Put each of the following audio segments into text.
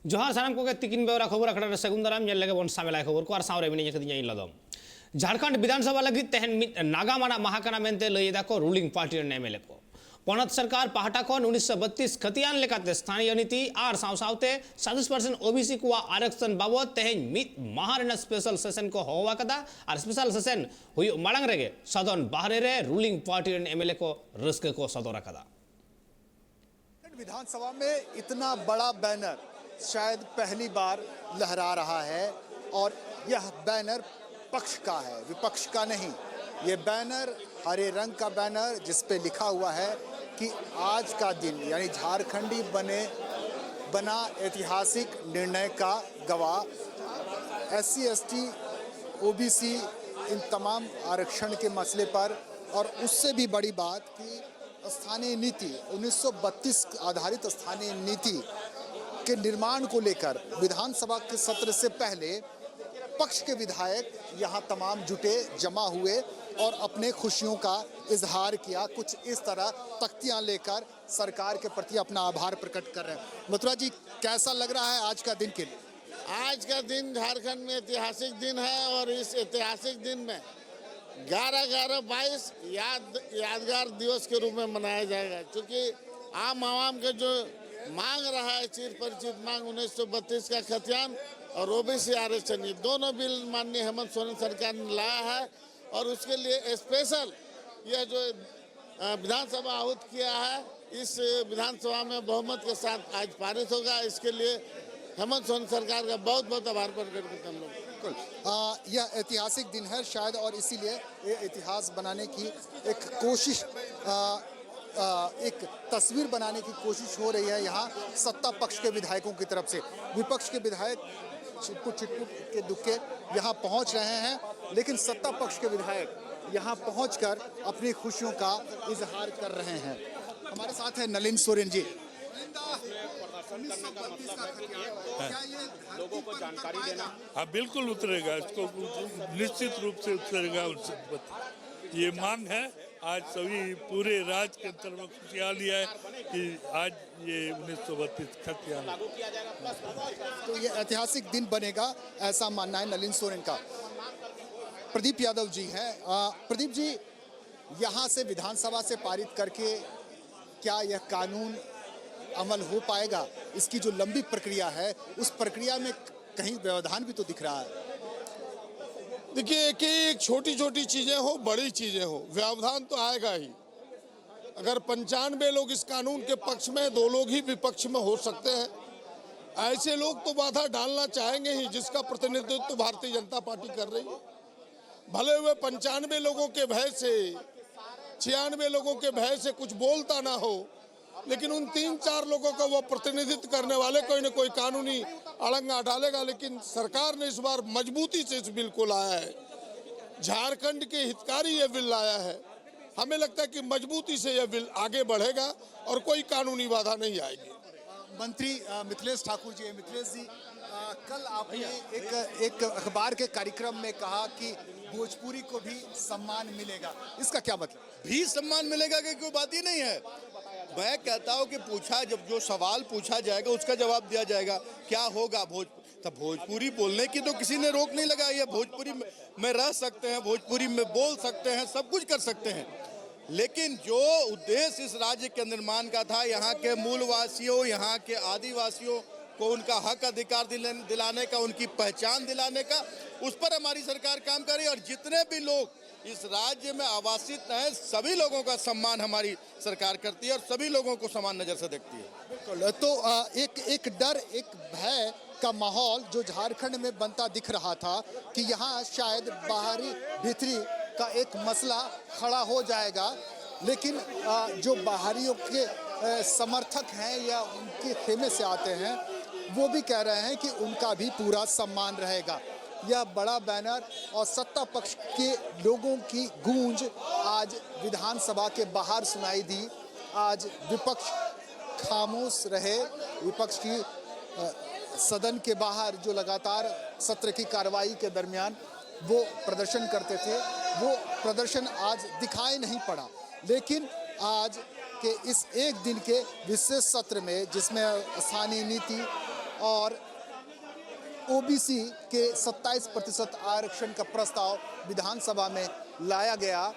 जोहार सानाम को तिकिन बेवरा खबर अखड़ा सेगुंदराम जेल लगे वन सामेला खबर को आर सावरे मिनी जकदिया इलदम झारखंड विधानसभा लगी तेहन नागामाना महाकाना मेंते लईदा को रूलिंग पार्टी एमएलए को पनत सरकार पहाटा को 1932 खतियान लेकाते स्थानीय नीति आर सावसावते 40% ओबीसी को आरक्षण बाबत तेहन मित महारना स्पेशल सेशन को होवा कदा और स्पेशल सेशन हुई मांग रेगे सदन बाहरे रे रूलिंग पार्टी एमएलए को रस्के को सदोरा कदा। विधानसभा में इतना बड़ा बैनर शायद पहली बार लहरा रहा है और यह बैनर पक्ष का है, विपक्ष का नहीं। ये बैनर हरे रंग का बैनर जिस पे लिखा हुआ है कि आज का दिन यानी झारखंडी बना ऐतिहासिक निर्णय का गवाह। एससी एसटी ओबीसी इन तमाम आरक्षण के मसले पर और उससे भी बड़ी बात कि स्थानीय नीति 1932 आधारित स्थानीय नीति के निर्माण को लेकर विधानसभा के सत्र से पहले पक्ष के विधायक यहाँ तमाम जुटे जमा हुए और अपने खुशियों का इजहार किया। कुछ इस तरह तख्तियां लेकर सरकार के प्रति अपना आभार प्रकट कर रहे हैं। मथुरा जी, कैसा लग रहा है आज का दिन के लिए? आज का दिन झारखंड में ऐतिहासिक दिन है और इस ऐतिहासिक दिन में 11/11/22 यादगार दिवस के रूप में मनाया जाएगा, क्योंकि आम आवाम के जो मांग रहा है चिर परिचित मांग 1932 का खतियान और ओबीसी आरक्षण, ये दोनों बिल माननीय हेमंत सोरेन सरकार ने लाया है और उसके लिए स्पेशल यह जो विधानसभा आहूत किया है, इस विधानसभा में बहुमत के साथ आज पारित होगा। इसके लिए हेमंत सोरेन सरकार का बहुत बहुत आभार प्रकट करते हैं हम लोग। यह ऐतिहासिक दिन है शायद और इसीलिए ये इतिहास बनाने की एक कोशिश एक तस्वीर बनाने की कोशिश हो रही है यहाँ सत्ता पक्ष के विधायकों की तरफ से। विपक्ष के विधायक छिटपुट के दुक्के यहाँ पहुँच रहे हैं, लेकिन सत्ता पक्ष के विधायक यहाँ पहुँचकर अपनी खुशियों का इजहार कर रहे हैं। हमारे साथ है नलिन सोरेन जी। लोगों को जानकारी देना, हाँ बिल्कुल उतरेगा, इसको निश्चित रूप से उतरेगा। ये मांग है, आज सभी पूरे राज्य के अंतर में खुशहाली है कि आज ये 1932 खतियान तो ये ऐतिहासिक दिन बनेगा, ऐसा मानना है नलिन सोरेन का। प्रदीप यादव जी हैं। प्रदीप जी, यहाँ से विधानसभा से पारित करके क्या यह कानून अमल हो पाएगा? इसकी जो लंबी प्रक्रिया है उस प्रक्रिया में कहीं व्यवधान भी तो दिख रहा है। देखिए कि छोटी छोटी चीजें हो बड़ी चीजें हो, व्यवधान तो आएगा ही। अगर 95 लोग इस कानून के पक्ष में, 2 लोग ही विपक्ष में हो सकते हैं, ऐसे लोग तो बाधा डालना चाहेंगे ही, जिसका प्रतिनिधित्व भारतीय जनता पार्टी कर रही है। भले हुए 95 लोगों के भय से, 96 लोगों के भय से कुछ बोलता ना हो, लेकिन उन 3-4 लोगों का वो प्रतिनिधित्व करने वाले कोई न कोई कानूनी अड़ंगा डालेगा। लेकिन सरकार ने इस बार मजबूती से इस बिल को लाया है, झारखंड के हितकारी ये बिल लाया है। हमें लगता है कि मजबूती से यह बिल आगे बढ़ेगा और कोई कानूनी बाधा नहीं आएगी। मंत्री मिथिलेश ठाकुर जी, मिथिलेश जी, कल आपने एक अखबार के कार्यक्रम में कहा कि भोजपुरी को भी सम्मान मिलेगा, इसका क्या मतलब? भी सम्मान मिलेगा कि कोई बात ही नहीं है। मैं कहता हूँ कि जब जो सवाल पूछा जाएगा उसका जवाब दिया जाएगा। क्या होगा भोजपुरी बोलने की तो किसी ने रोक नहीं लगाई है। भोजपुरी में रह सकते हैं, भोजपुरी में बोल सकते हैं, सब कुछ कर सकते हैं। लेकिन जो उद्देश्य इस राज्य के निर्माण का था, यहाँ के मूलवासियों, यहाँ के आदिवासियों को उनका हक अधिकार दिलाने का, उनकी पहचान दिलाने का, उस पर हमारी सरकार काम कर रही है। और जितने भी लोग इस राज्य में आवासित हैं, सभी लोगों का सम्मान हमारी सरकार करती है और सभी लोगों को समान नजर से देखती है। बिल्कुल। तो एक डर, एक भय का माहौल जो झारखंड में बनता दिख रहा था कि यहाँ शायद बाहरी भीतरी का एक मसला खड़ा हो जाएगा, लेकिन जो बाहरियों के समर्थक हैं या उनके खेमे से आते हैं, वो भी कह रहे हैं कि उनका भी पूरा सम्मान रहेगा। यह बड़ा बैनर और सत्ता पक्ष के लोगों की गूंज आज विधानसभा के बाहर सुनाई दी। आज विपक्ष खामोश रहे। विपक्ष की सदन के बाहर जो लगातार सत्र की कार्रवाई के दरमियान वो प्रदर्शन करते थे, वो प्रदर्शन आज दिखाई नहीं पड़ा। लेकिन आज के इस एक दिन के विशेष सत्र में, जिसमें स्थानीय नीति और ओबीसी के 27% आरक्षण का प्रस्ताव विधानसभा में लाया गया,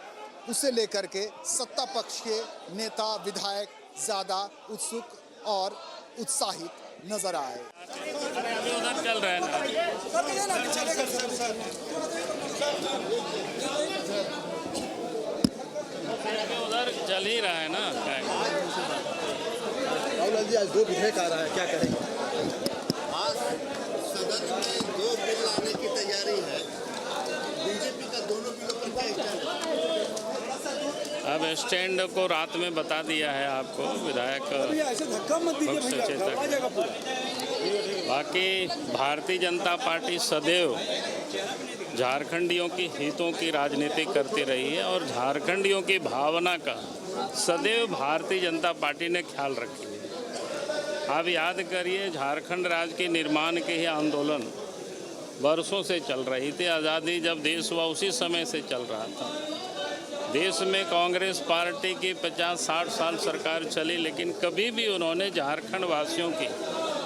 उसे लेकर के सत्ता पक्ष के नेता विधायक ज़्यादा उत्सुक और उत्साहित नजर आए। अभी उधर चल रहा है ना। उधर चल ही रहा है ना। राहुल गांधी आज 2 विधेयक आ रहा है, क्या करेंगे? आज सदन में 2 बिल लाने की तैयारी है। बीजेपी का दोनों बिलों पर क्या स्टैंड है? अब स्टैंड को रात में बता दिया है आपको विधायक पक्ष सचेतक। बाकी भारतीय जनता पार्टी सदैव झारखंडियों की हितों की राजनीति करती रही है और झारखंडियों की भावना का सदैव भारतीय जनता पार्टी ने ख्याल रखी है। आप याद करिए, झारखंड राज्य के निर्माण के ही आंदोलन वर्षों से चल रही थी। आज़ादी जब देश हुआ उसी समय से चल रहा था। देश में कांग्रेस पार्टी की 50-60 साल सरकार चली, लेकिन कभी भी उन्होंने झारखंड वासियों की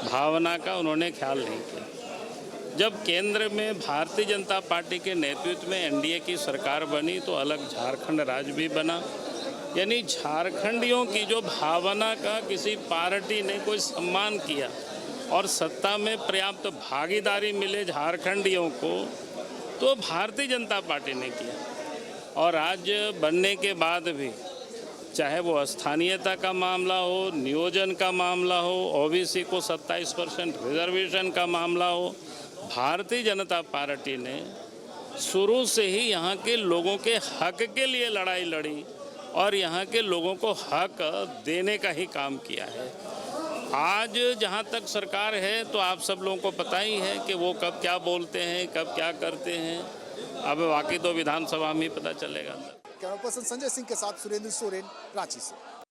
भावना का उन्होंने ख्याल नहीं किया। जब केंद्र में भारतीय जनता पार्टी के नेतृत्व में एनडीए की सरकार बनी तो अलग झारखंड राज्य भी बना। यानी झारखंडियों की जो भावना का किसी पार्टी ने कोई सम्मान किया और सत्ता में पर्याप्त भागीदारी मिले झारखंडियों को, तो भारतीय जनता पार्टी ने किया। और राज्य बनने के बाद भी चाहे वो स्थानीयता का मामला हो, नियोजन का मामला हो, ओबीसी को 27% रिजर्वेशन का मामला हो, भारतीय जनता पार्टी ने शुरू से ही यहाँ के लोगों के हक के लिए लड़ाई लड़ी और यहाँ के लोगों को हक देने का ही काम किया है। आज जहाँ तक सरकार है तो आप सब लोगों को पता ही है कि वो कब क्या बोलते हैं, कब क्या करते हैं। अब बाकी तो विधानसभा में ही पता चलेगा। कैमरा पर्सन संजय सिंह के साथ सुरेंद्र सोरेन, रांची से।